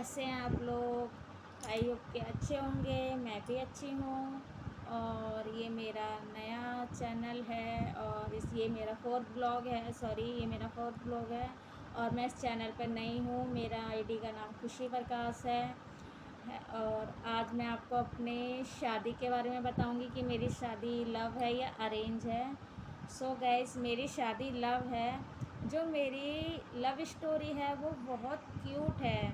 कैसे हैं आप लोग। आई होप के अच्छे होंगे। मैं भी अच्छी हूँ। और ये मेरा नया चैनल है और ये मेरा फोर्थ ब्लॉग है। ये मेरा फोर्थ ब्लॉग है और मैं इस चैनल पर नई हूँ। मेरा आईडी का नाम खुशी प्रकाश है। और आज मैं आपको अपने शादी के बारे में बताऊंगी कि मेरी शादी लव है या अरेंज है। सो गाइस, मेरी शादी लव है। जो मेरी लव स्टोरी है वो बहुत क्यूट है।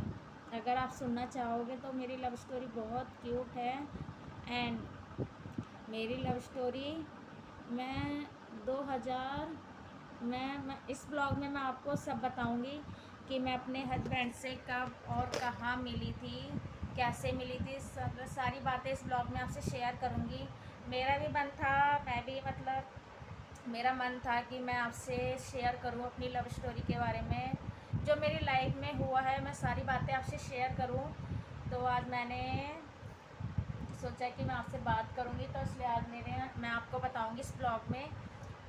अगर आप सुनना चाहोगे तो मेरी लव स्टोरी बहुत क्यूट है। एंड मेरी लव स्टोरी मैं 2000 मैं इस ब्लॉग में मैं आपको सब बताऊंगी कि मैं अपने हस्बैंड से कब और कहाँ मिली थी, कैसे मिली थी। सब सारी बातें इस ब्लॉग में आपसे शेयर करूंगी। मेरा भी मन था, मैं भी मेरा मन था कि मैं आपसे शेयर करूं अपनी लव स्टोरी के बारे में, जो मेरी लाइफ में हुआ है। मैं सारी बातें आपसे शेयर करूं। तो आज मैंने सोचा कि मैं आपसे बात करूंगी, तो इसलिए आज मैं आपको बताऊंगी इस ब्लॉग में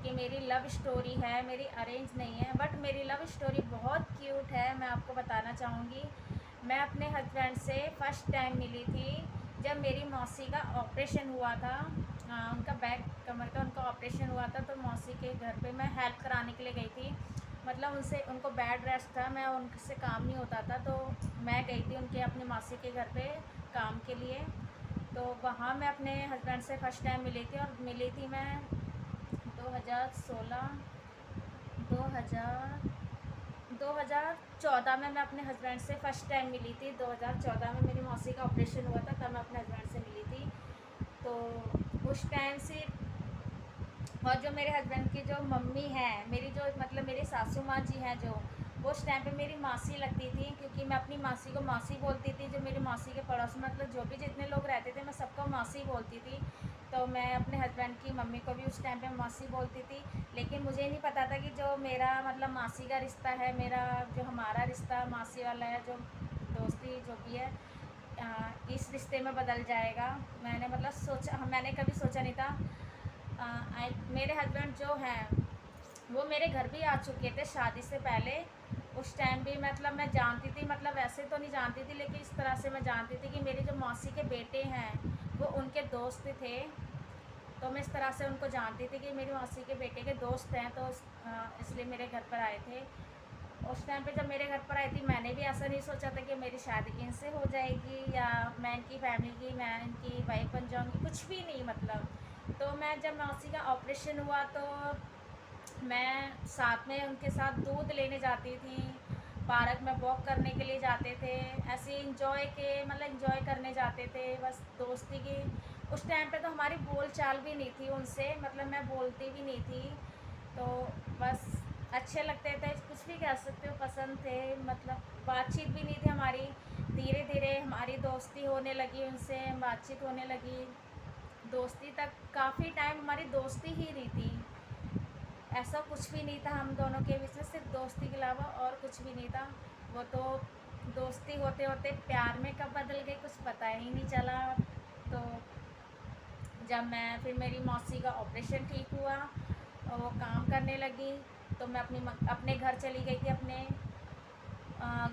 कि मेरी लव स्टोरी है। मेरी अरेंज नहीं है, बट मेरी लव स्टोरी बहुत क्यूट है। मैं आपको बताना चाहूँगी, मैं अपने हस्बैंड से फ़र्स्ट टाइम मिली थी जब मेरी मौसी का ऑपरेशन हुआ था। उनका बैक कमर का उनका ऑपरेशन हुआ था, तो मौसी के घर पे मैं हेल्प कराने के लिए गई थी। मतलब उनको बेड रेस्ट था, मैं उनसे काम नहीं होता था, तो मैं गई थी उनके अपनी मौसी के घर पे काम के लिए। तो वहाँ मैं अपने हस्बैंड से फ़र्स्ट टाइम मिली थी, और मिली थी मैं 2016 2000 2014 में। मैं अपने हस्बैंड से फ़र्स्ट टाइम मिली थी। 2014 में मेरी मौसी का ऑपरेशन हुआ था, तब मैं अपने हस्बैंड से मिली थी। तो उस टाइम से, और जो मेरे हस्बैंड की जो मम्मी है, मेरी जो मतलब मेरी सासू माँ जी हैं, जो वो उस टाइम पे मेरी मासी लगती थी, क्योंकि मैं अपनी मासी को मासी बोलती थी। जो मेरी मासी के पड़ोस में मतलब जो भी जितने लोग रहते थे, मैं सबको मासी बोलती थी। तो मैं अपने हस्बैंड की मम्मी को भी उस टाइम पे मासी बोलती थी। लेकिन मुझे नहीं पता था कि जो मेरा मतलब मासी का रिश्ता है, मेरा जो हमारा रिश्ता मासी वाला है, जो दोस्ती जो भी है, इस रिश्ते में बदल जाएगा। मैंने कभी सोचा नहीं था। मेरे हस्बैंड जो हैं वो मेरे घर भी आ चुके थे शादी से पहले। उस टाइम भी मतलब मैं जानती थी, मतलब वैसे तो नहीं जानती थी, लेकिन इस तरह से मैं जानती थी कि मेरी जो मौसी के बेटे हैं वो उनके दोस्त थे। तो मैं इस तरह से उनको जानती थी कि मेरी मौसी के बेटे के दोस्त हैं, तो इसलिए मेरे घर पर आए थे। उस टाइम पे जब मेरे घर पर आई थी, मैंने भी ऐसा नहीं सोचा था कि मेरी शादी इनसे हो जाएगी, या मैं इनकी फैमिली की, मैं इनकी वाइफ बन जाऊंगी, कुछ भी नहीं मतलब। तो मैं जब मौसी का ऑपरेशन हुआ, तो मैं साथ में उनके साथ दूध लेने जाती थी, पार्क में वॉक करने के लिए जाते थे, ऐसे इंजॉय करने जाते थे, बस दोस्ती की। उस टाइम पे तो हमारी बोल चाल भी नहीं थी उनसे, मतलब मैं बोलती भी नहीं थी। तो बस अच्छे लगते थे, कुछ भी कह सकते हो, पसंद थे, मतलब बातचीत भी नहीं थी हमारी। धीरे धीरे हमारी दोस्ती होने लगी, उनसे बातचीत होने लगी। दोस्ती तक काफ़ी टाइम हमारी दोस्ती ही रही थी। ऐसा कुछ भी नहीं था हम दोनों के बीच में, सिर्फ दोस्ती के अलावा और कुछ भी नहीं था। वो तो दोस्ती होते होते प्यार में कब बदल गई कुछ पता ही नहीं चला। तो जब फिर मेरी मौसी का ऑपरेशन ठीक हुआ और वो काम करने लगी, तो मैं अपने घर चली गई थी। अपने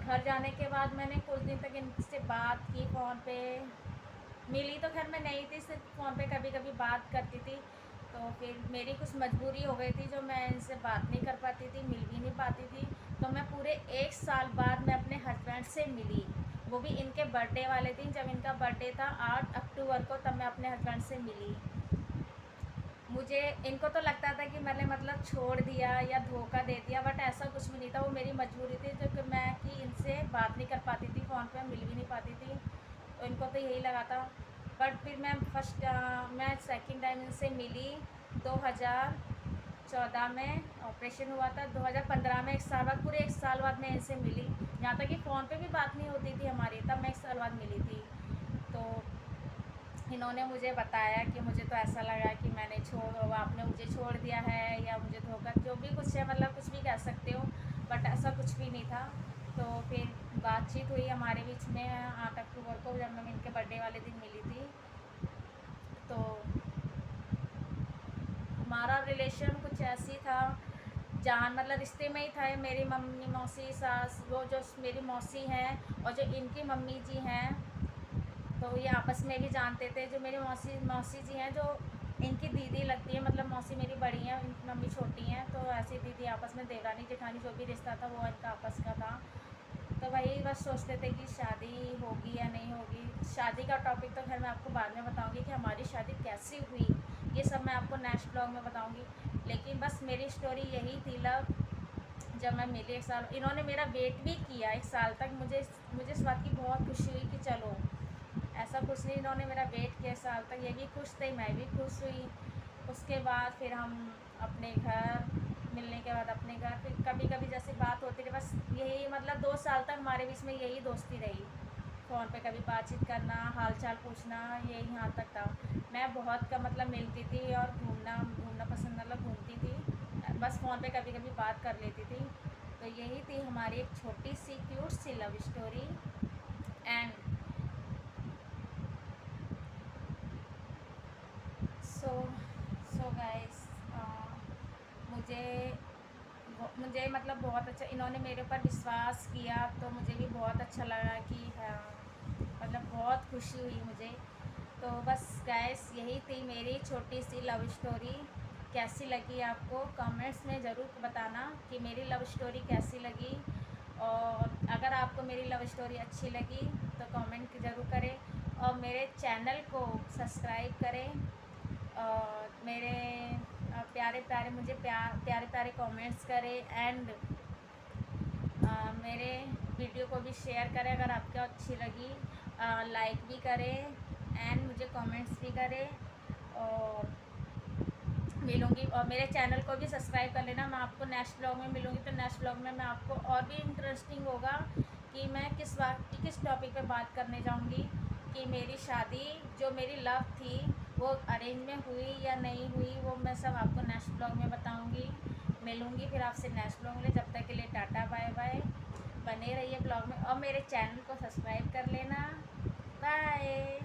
घर जाने के बाद मैंने कुछ दिन तक इनसे बात की फ़ोन पे। मिली तो खैर मैं नहीं थी, सिर्फ फ़ोन पे कभी कभी बात करती थी। तो फिर मेरी कुछ मजबूरी हो गई थी, जो मैं इनसे बात नहीं कर पाती थी, मिल भी नहीं पाती थी। तो मैं पूरे 1 साल बाद मैं अपने हस्बैंड से मिली, वो भी इनके बर्थडे वाले दिन। जब इनका बर्थडे था 8 अक्टूबर को, तब मैं अपने हस्बैंड से मिली। मुझे इनको तो लगता था कि मैंने मतलब छोड़ दिया या धोखा दे दिया, बट ऐसा कुछ भी नहीं था। वो मेरी मजबूरी थी, जो कि इनसे बात नहीं कर पाती थी, फ़ोन पे मिल भी नहीं पाती थी। तो इनको तो यही लगा था। बट फिर मैं सेकंड टाइम इनसे मिली 2014 में। ऑपरेशन हुआ था 2015 में, 1 साल बाद, पूरे 1 साल बाद मैं इनसे मिली। यहाँ तक कि फ़ोन पे भी बात नहीं होती थी हमारी, तब मैं 1 साल बाद मिली थी। तो इन्होंने मुझे बताया कि मुझे तो ऐसा लगा कि आपने मुझे छोड़ दिया है, या मुझे धोखा, जो भी कुछ है, मतलब कुछ भी कह सकते हो, बट ऐसा कुछ भी नहीं था। तो फिर बातचीत हुई हमारे बीच में 8 अक्टूबर को, जब मैं इनके बर्थडे वाले दिन मिली थी। तो हमारा रिलेशन कुछ ऐसी था जान मतलब रिश्ते में ही था। मेरी मम्मी मौसी सास, वो जो मेरी मौसी हैं और जो इनकी मम्मी जी हैं, तो ये आपस में भी जानते थे। जो मेरी मौसी जी हैं, जो इनकी दीदी लगती है, मतलब मौसी मेरी बड़ी हैं, इनकी मम्मी छोटी हैं, तो ऐसी दीदी आपस में, देवरानी जेठानी जो भी रिश्ता था वो इनका आपस का था। तो वही बस सोचते थे कि शादी होगी या नहीं होगी। शादी का टॉपिक तो खैर मैं आपको बाद में बताऊंगी कि हमारी शादी कैसी हुई, ये सब मैं आपको नेक्स्ट ब्लॉग में बताऊंगी। लेकिन बस मेरी स्टोरी यही थी लव। जब मैं मिली 1 साल, इन्होंने मेरा वेट भी किया 1 साल तक। मुझे मुझे इस बात की बहुत खुशी हुई कि चलो, ऐसा कुछ नहीं, इन्होंने मेरा वेट किया 1 साल तक। ये भी खुश थे, मैं भी खुश हुई। उसके बाद फिर हम अपने घर, मिलने के बाद अपने घर, फिर कभी कभी जैसे बात होती रही, बस यही मतलब 2 साल तक हमारे बीच में यही दोस्ती रही। फ़ोन पे कभी बातचीत करना, हाल चाल पूछना, यही यहाँ तक था। मैं बहुत कम मतलब मिलती थी और घूमना घूमना पसंद, मतलब घूमती थी, बस फ़ोन पे कभी कभी बात कर लेती थी। तो यही थी हमारी एक छोटी सी क्यूट सी love story. And so so guys, मुझे मुझे मतलब बहुत अच्छा, इन्होंने मेरे ऊपर विश्वास किया, तो मुझे भी बहुत अच्छा लगा कि हाँ, मतलब बहुत खुशी हुई मुझे। तो बस गाइस, यही थी मेरी छोटी सी लव स्टोरी। कैसी लगी आपको कमेंट्स में ज़रूर बताना कि मेरी लव स्टोरी कैसी लगी। और अगर आपको मेरी लव स्टोरी अच्छी लगी तो कमेंट ज़रूर करें, और मेरे चैनल को सब्सक्राइब करें, और मेरे प्यारे प्यारे, मुझे प्यारे प्यारे कमेंट्स करें। एंड मेरे वीडियो को भी शेयर करें अगर आपको अच्छी लगी, लाइक भी करें, एंड मुझे कमेंट्स भी करें। और मिलूँगी, और मेरे चैनल को भी सब्सक्राइब कर लेना। मैं आपको नेक्स्ट ब्लॉग में मिलूँगी, तो नेक्स्ट ब्लॉग में मैं आपको और भी इंटरेस्टिंग होगा कि मैं किस टॉपिक पे बात करने जाऊँगी, कि मेरी शादी जो मेरी लव थी वो अरेंज में हुई या नहीं हुई, वो मैं सब आपको नेक्स्ट ब्लॉग में बताऊँगी। मिलूँगी फिर आपसे नेक्स्ट ब्लॉग में। जब तक के लिए टाटा बाय बाय। बने रहिए ब्लॉग में और मेरे चैनल को सब्सक्राइब कर लेना। बाय।